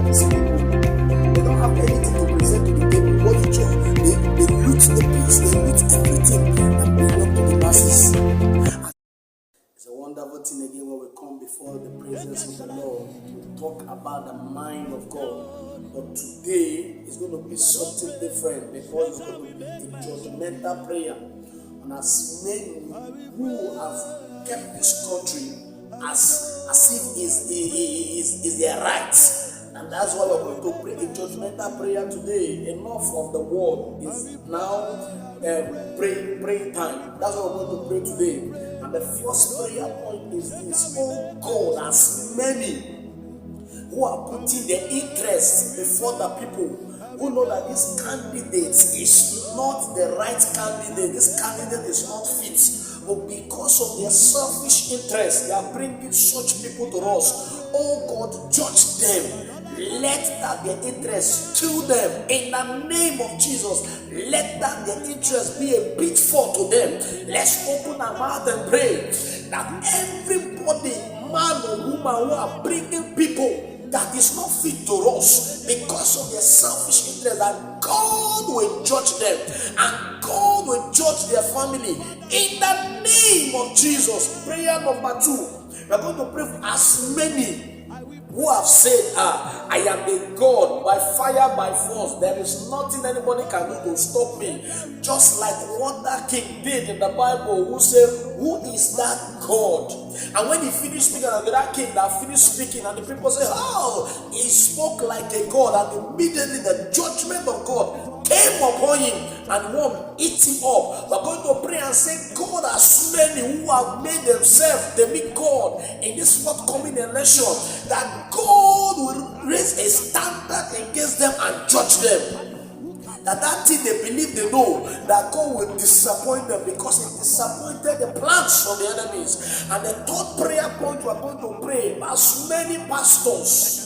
these people. They don't have anything to present to the table. What you do? They loot the peace, they loot everything that belongs to the masses. It's a wonderful thing again when we come before the presence of the Lord to talk about the mind of God. But today is going to be something different because it's going to be a judgmental prayer. And as many who have kept this country as if is their rights. And that's why we're going to pray a judgmental prayer today. Enough of the world is now praying time. That's what we're going to pray today. And the first prayer point is this: oh God, as many who are putting their interests before the people, who know that this candidate is not the right candidate, this candidate is not fit, but because of their selfish interests, they are bringing such people to us. Oh God, judge them. Let that their interest kill them in the name of Jesus. Let that their interest be a pitfall to them. Let's open our mouth and pray that everybody, man or woman, who are bringing people that is not fit to us because of their selfish interest, that God will judge them and God will judge their family in the name of Jesus. Prayer number 2, we are going to pray for as many who have said, I am a God by fire, by force. There is nothing anybody can do to stop me. Just like what that king did in the Bible, who said, who is that God? And when he finished speaking, and that king that finished speaking, and the people said, oh, he spoke like a God. And immediately the judgment of God came upon him and won't eat him up. We're going to pray and say, God, as many who have made themselves the big God in this forthcoming election, that God will raise a standard against them and judge them. That thing they believe they know, that God will disappoint them because it disappointed the plans of the enemies. And the third prayer point we are going to pray, as many pastors,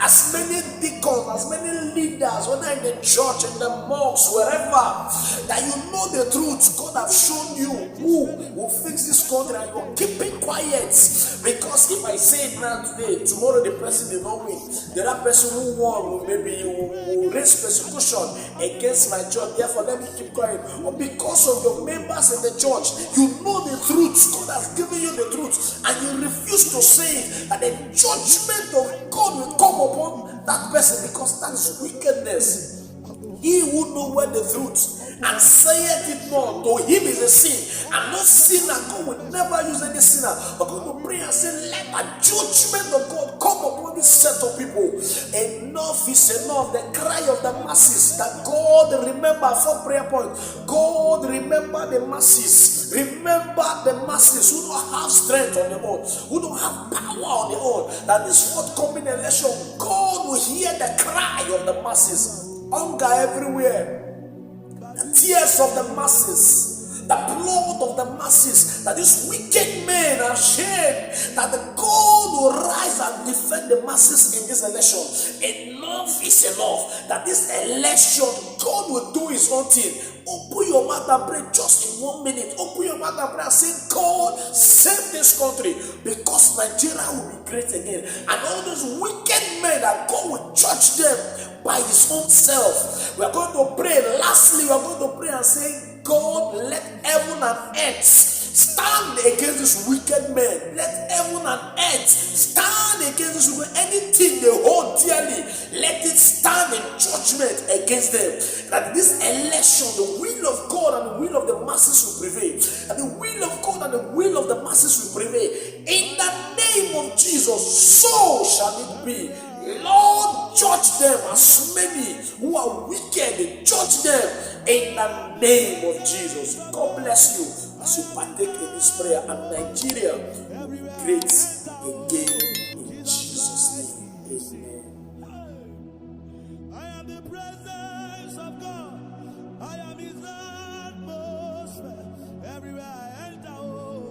as many deacons, as many leaders, whether in the church, in the mosques, wherever, that you know the truth. God has shown you who will fix this country, and you're keeping quiet. Because if I say it now today, tomorrow the person will not win. The other person who won will raise persecution against my church. Therefore, let me keep quiet. Or because of your members in the church, you know the truth. God has given you the truth, and you refuse to say it, and the judgment of God will come upon that person, because that is wickedness. He who knoweth the truth and saith it not, to him is a sin, and no sinner. God will never use any sinner. But God will pray and say, let the judgment of God come upon this set of people. Enough is enough. The cry of the masses, that God remember, for prayer point, God remember the masses. Remember the masses who don't have strength on their own, who don't have power on their own. That this forthcoming election, God will hear the cry of the masses. Hunger everywhere, the tears of the masses, the blood of the masses, that these wicked men are ashamed, that the God will rise and defend the masses in this election. Enough is enough. That this election, God will do his own thing. Open your mouth and pray just in 1 minute. Open your mouth and pray and say, God, save this country, because Nigeria will be great again. And all those wicked men, that God will judge them by his own self. We are going to pray. Lastly, we are going to pray and say, God, let heaven and earth stand against these wicked men. Let heaven and earth stand against this wicked. Anything they hold dearly, let it stand in judgment against them. That this election, the will of God and the will of the masses will prevail. And the will of God and the will of the masses will prevail. In the name of Jesus, so shall it be. Lord, judge them, as many who are wicked, judge them in the name of Jesus. God bless you as you partake in this prayer, and Nigeria will be great